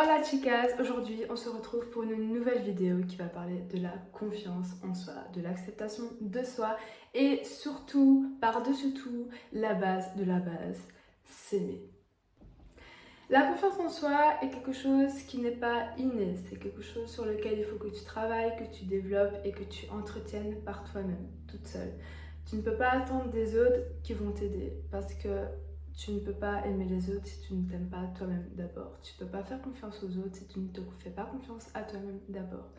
Hola chicas, aujourd'hui on se retrouve pour une nouvelle vidéo qui va parler de la confiance en soi, de l'acceptation de soi et surtout, par-dessus tout, la base de la base, s'aimer. La confiance en soi est quelque chose qui n'est pas inné, c'est quelque chose sur lequel il faut que tu travailles, que tu développes et que tu entretiennes par toi-même, toute seule. Tu ne peux pas attendre des autres qui vont t'aider parce que tu ne peux pas aimer les autres si tu ne t'aimes pas toi-même d'abord. Tu ne peux pas faire confiance aux autres si tu ne te fais pas confiance à toi-même d'abord.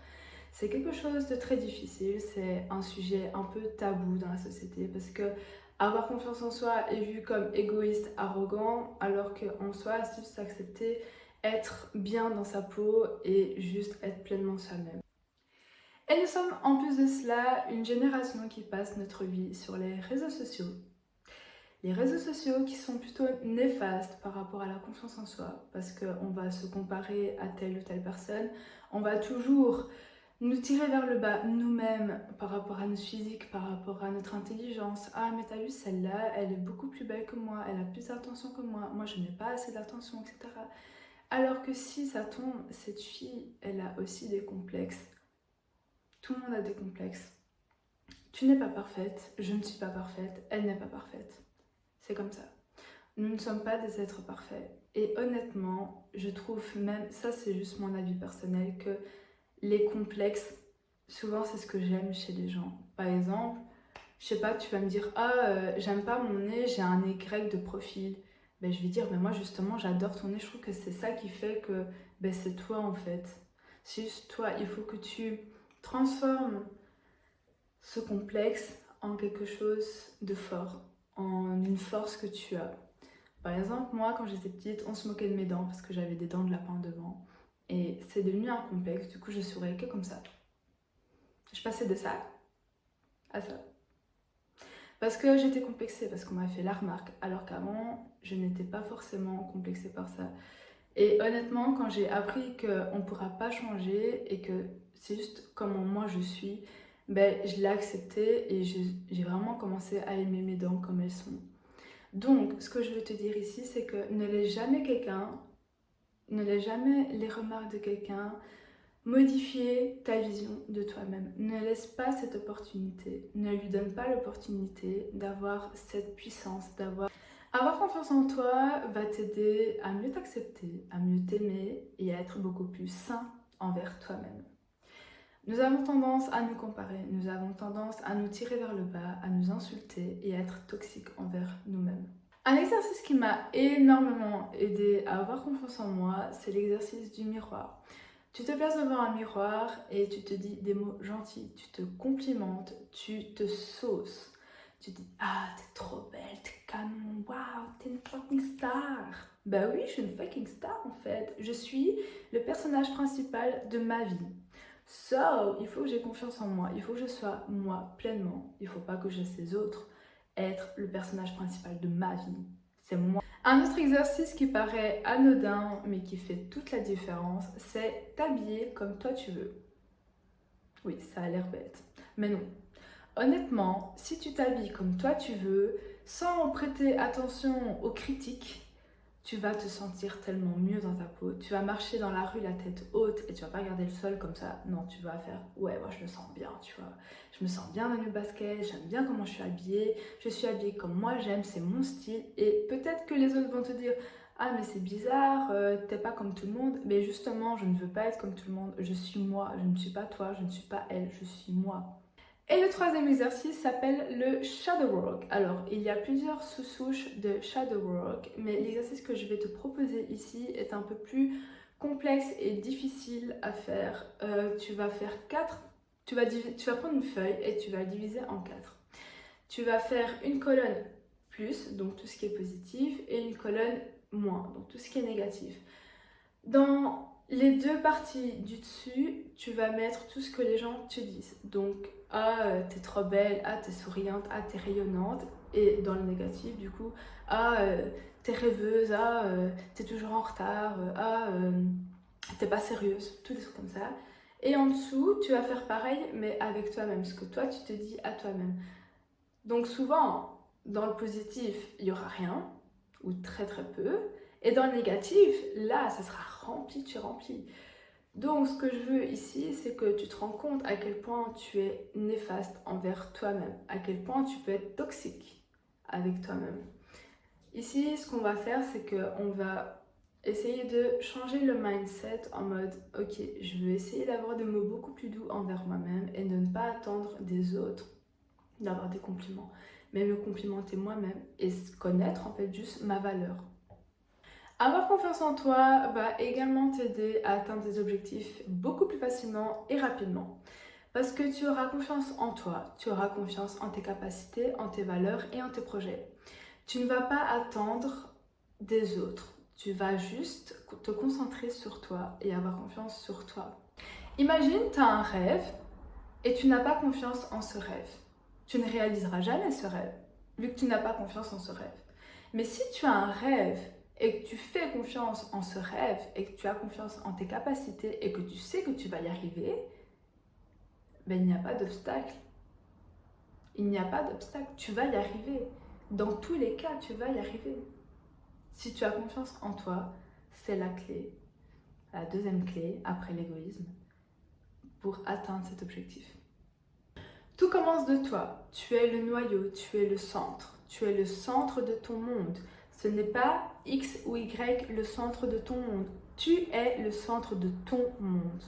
C'est quelque chose de très difficile, c'est un sujet un peu tabou dans la société parce que avoir confiance en soi est vu comme égoïste, arrogant, alors qu'en soi, c'est juste s'accepter, être bien dans sa peau et juste être pleinement soi-même. Et nous sommes en plus de cela une génération qui passe notre vie sur les réseaux sociaux. Les réseaux sociaux qui sont plutôt néfastes par rapport à la confiance en soi, parce qu'on va se comparer à telle ou telle personne, on va toujours nous tirer vers le bas nous-mêmes par rapport à notre physique, par rapport à notre intelligence. Ah mais t'as vu celle-là, elle est beaucoup plus belle que moi, elle a plus d'attention que moi je n'ai pas assez d'attention, etc. Alors que si ça tombe, cette fille, elle a aussi des complexes. Tout le monde a des complexes. Tu n'es pas parfaite, je ne suis pas parfaite, elle n'est pas parfaite. C'est comme ça. Nous ne sommes pas des êtres parfaits. Et honnêtement, je trouve même, ça c'est juste mon avis personnel, que les complexes, souvent c'est ce que j'aime chez les gens. Par exemple, je sais pas, tu vas me dire, j'aime pas mon nez, j'ai un nez grec de profil. Ben, je vais dire, mais moi justement j'adore ton nez, je trouve que c'est ça qui fait que ben, c'est toi en fait. C'est juste toi, il faut que tu transformes ce complexe en quelque chose de fort, en une force que tu as. Par exemple, moi, quand j'étais petite, on se moquait de mes dents parce que j'avais des dents de lapin devant. Et c'est devenu un complexe, du coup, je souriais que comme ça. Je passais de ça à ça. Parce que j'étais complexée, parce qu'on m'a fait la remarque, alors qu'avant, je n'étais pas forcément complexée par ça. Et honnêtement, quand j'ai appris qu'on ne pourra pas changer et que c'est juste comment moi je suis, ben, je l'ai accepté et j'ai vraiment commencé à aimer mes dents comme elles sont. Donc, ce que je veux te dire ici, c'est que ne laisse jamais quelqu'un, ne laisse jamais les remarques de quelqu'un modifier ta vision de toi-même. Ne laisse pas cette opportunité, ne lui donne pas l'opportunité d'avoir cette puissance, d'avoir... Avoir confiance en toi va t'aider à mieux t'accepter, à mieux t'aimer et à être beaucoup plus sain envers toi-même. Nous avons tendance à nous comparer, nous avons tendance à nous tirer vers le bas, à nous insulter et à être toxiques envers nous-mêmes. Un exercice qui m'a énormément aidé à avoir confiance en moi, c'est l'exercice du miroir. Tu te places devant un miroir et tu te dis des mots gentils, tu te complimentes, tu te sauces. Tu te dis ah t'es trop belle, t'es canon, waouh, t'es une fucking star. Bah oui, je suis une fucking star en fait. Je suis le personnage principal de ma vie. So, il faut que j'ai confiance en moi, il faut que je sois moi pleinement. Il faut pas que je laisse les autres être le personnage principal de ma vie. C'est moi. Un autre exercice qui paraît anodin mais qui fait toute la différence, c'est t'habiller comme toi tu veux. Oui, ça a l'air bête, mais non. Honnêtement, si tu t'habilles comme toi tu veux, sans prêter attention aux critiques, tu vas te sentir tellement mieux dans ta peau. Tu vas marcher dans la rue la tête haute et tu vas pas regarder le sol comme ça. Non, tu vas faire ouais, moi je me sens bien, tu vois. Je me sens bien dans mes baskets, j'aime bien comment je suis habillée comme moi j'aime, c'est mon style. Et peut-être que les autres vont te dire ah mais c'est bizarre, t'es pas comme tout le monde. Mais justement, je ne veux pas être comme tout le monde. Je suis moi, je ne suis pas toi, je ne suis pas elle, je suis moi. Et le troisième exercice s'appelle le shadow work. Alors, il y a plusieurs sous-souches de shadow work, mais l'exercice que je vais te proposer ici est un peu plus complexe et difficile à faire. Tu vas faire tu vas prendre une feuille et tu vas la diviser en 4. Tu vas faire une colonne plus, donc tout ce qui est positif, et une colonne moins, donc tout ce qui est négatif. Dans les deux parties du dessus, tu vas mettre tout ce que les gens te disent. Donc, t'es trop belle, t'es souriante, t'es rayonnante. Et dans le négatif, du coup, t'es rêveuse, t'es toujours en retard, t'es pas sérieuse, tout des trucs comme ça. Et en dessous, tu vas faire pareil, mais avec toi-même, ce que toi, tu te dis à toi-même. Donc souvent, dans le positif, il y aura rien, ou très très peu. Et dans le négatif, là, ça sera rempli, tu es rempli. Donc, ce que je veux ici, c'est que tu te rends compte à quel point tu es néfaste envers toi-même, à quel point tu peux être toxique avec toi-même. Ici, ce qu'on va faire, c'est qu'on va essayer de changer le mindset en mode « Ok, je veux essayer d'avoir des mots beaucoup plus doux envers moi-même et de ne pas attendre des autres d'avoir des compliments, mais me complimenter moi-même et connaître en fait juste ma valeur. » Avoir confiance en toi va également t'aider à atteindre tes objectifs beaucoup plus facilement et rapidement. Parce que tu auras confiance en toi, tu auras confiance en tes capacités, en tes valeurs et en tes projets. Tu ne vas pas attendre des autres, tu vas juste te concentrer sur toi et avoir confiance sur toi. Imagine, tu as un rêve et tu n'as pas confiance en ce rêve. Tu ne réaliseras jamais ce rêve, vu que tu n'as pas confiance en ce rêve. Mais si tu as un rêve et que tu fais confiance en ce rêve et que tu as confiance en tes capacités et que tu sais que tu vas y arriver, ben, il n'y a pas d'obstacle. Il n'y a pas d'obstacle, tu vas y arriver. Dans tous les cas, tu vas y arriver. Si tu as confiance en toi, c'est la clé, la deuxième clé après l'égoïsme, pour atteindre cet objectif. Tout commence de toi. Tu es le noyau, tu es le centre. Tu es le centre de ton monde. Ce n'est pas X ou Y le centre de ton monde. Tu es le centre de ton monde.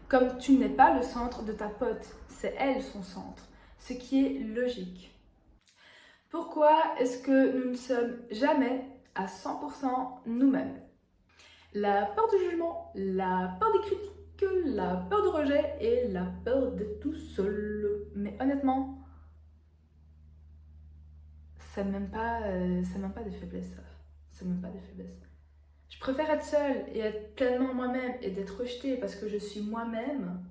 Comme tu n'es pas le centre de ta pote, c'est elle son centre. Ce qui est logique. Pourquoi est-ce que nous ne sommes jamais à 100% nous-mêmes? La peur du jugement, la peur des critiques, la peur du rejet et la peur d'être tout seul. Mais honnêtement, c'est même pas des faiblesses, ça. C'est même pas des faiblesses. Je préfère être seule et être pleinement moi-même et d'être rejetée parce que je suis moi-même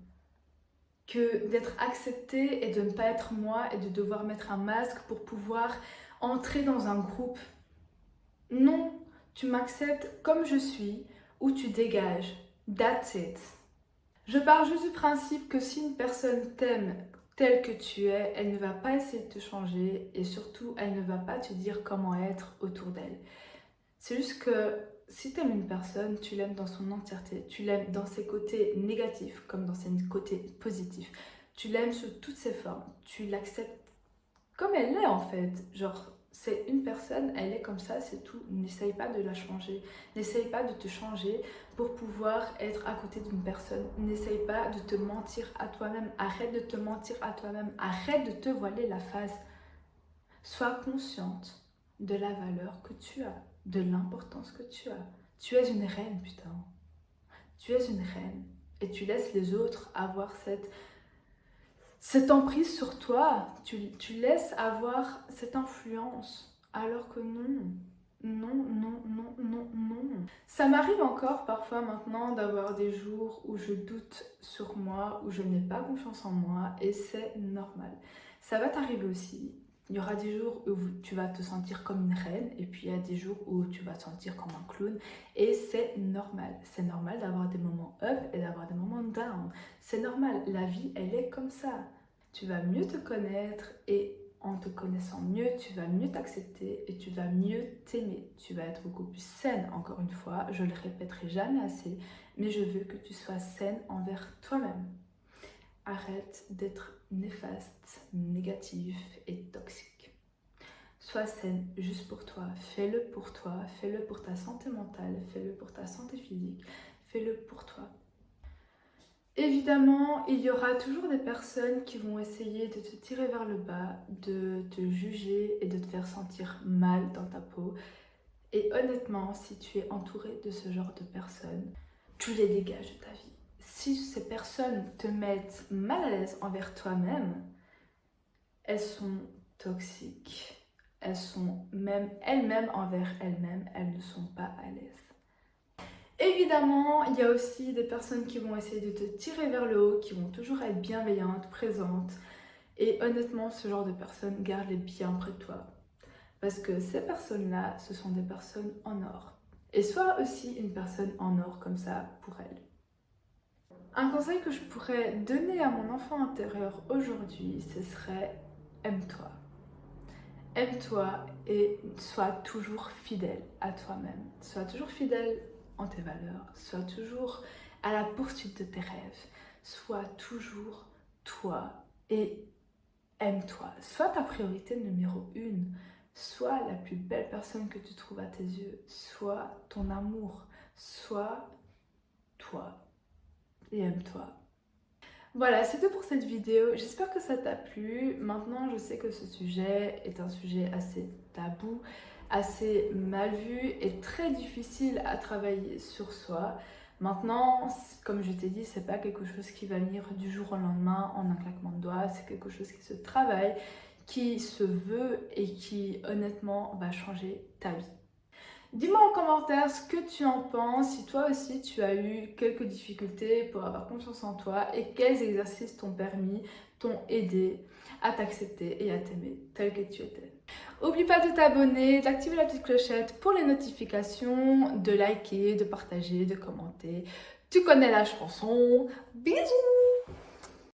que d'être acceptée et de ne pas être moi et de devoir mettre un masque pour pouvoir entrer dans un groupe. Non, tu m'acceptes comme je suis ou tu dégages. That's it. Je pars juste du principe que si une personne t'aime tel que tu es, elle ne va pas essayer de te changer et surtout, elle ne va pas te dire comment être autour d'elle. C'est juste que si tu aimes une personne, tu l'aimes dans son entièreté. Tu l'aimes dans ses côtés négatifs comme dans ses côtés positifs. Tu l'aimes sous toutes ses formes. Tu l'acceptes comme elle est en fait. Genre, c'est une personne, elle est comme ça, c'est tout. N'essaye pas de la changer. N'essaye pas de te changer pour pouvoir être à côté d'une personne. N'essaye pas de te mentir à toi-même. Arrête de te mentir à toi-même. Arrête de te voiler la face. Sois consciente de la valeur que tu as, de l'importance que tu as. Tu es une reine, putain. Tu es une reine. Et tu laisses les autres avoir cette emprise sur toi, tu laisses avoir cette influence, alors que non, non, non, non, non, non. Ça m'arrive encore parfois maintenant d'avoir des jours où je doute sur moi, où je n'ai pas confiance en moi, et c'est normal. Ça va t'arriver aussi. Il y aura des jours où tu vas te sentir comme une reine, et puis il y a des jours où tu vas te sentir comme un clown, et c'est normal. C'est normal d'avoir des moments up et d'avoir des moments down. C'est normal, la vie, elle est comme ça. Tu vas mieux te connaître et en te connaissant mieux, tu vas mieux t'accepter et tu vas mieux t'aimer. Tu vas être beaucoup plus saine, encore une fois, je le répéterai jamais assez, mais je veux que tu sois saine envers toi-même. Arrête d'être néfaste, négatif et toxique. Sois saine juste pour toi, fais-le pour toi, fais-le pour ta santé mentale, fais-le pour ta santé physique, fais-le pour toi. Évidemment, il y aura toujours des personnes qui vont essayer de te tirer vers le bas, de te juger et de te faire sentir mal dans ta peau. Et honnêtement, si tu es entouré de ce genre de personnes, tu les dégages de ta vie. Si ces personnes te mettent mal à l'aise envers toi-même, elles sont toxiques. Elles sont même elles-mêmes envers elles-mêmes, elles ne sont pas à l'aise. Évidemment, il y a aussi des personnes qui vont essayer de te tirer vers le haut, qui vont toujours être bienveillantes, présentes. Et honnêtement, ce genre de personnes, garde-les bien près de toi. Parce que ces personnes-là, ce sont des personnes en or. Et sois aussi une personne en or comme ça pour elles. Un conseil que je pourrais donner à mon enfant intérieur aujourd'hui, ce serait aime-toi. Aime-toi et sois toujours fidèle à toi-même. Sois toujours fidèle en tes valeurs. Sois toujours à la poursuite de tes rêves. Sois toujours toi et aime-toi. Sois ta priorité numéro une. Sois la plus belle personne que tu trouves à tes yeux. Sois ton amour. Sois toi et aime-toi. Voilà, c'est tout pour cette vidéo. J'espère que ça t'a plu. Maintenant, je sais que ce sujet est un sujet assez tabou, assez mal vu et très difficile à travailler sur soi. Maintenant, comme je t'ai dit, c'est pas quelque chose qui va venir du jour au lendemain en un claquement de doigts. C'est quelque chose qui se travaille, qui se veut et qui honnêtement va changer ta vie. Dis-moi en commentaire ce que tu en penses, si toi aussi tu as eu quelques difficultés pour avoir confiance en toi et quels exercices t'ont permis, t'ont aidé à t'accepter et à t'aimer tel que tu étais. N'oublie pas de t'abonner, d'activer la petite clochette pour les notifications, de liker, de partager, de commenter. Tu connais la chanson. Bisous!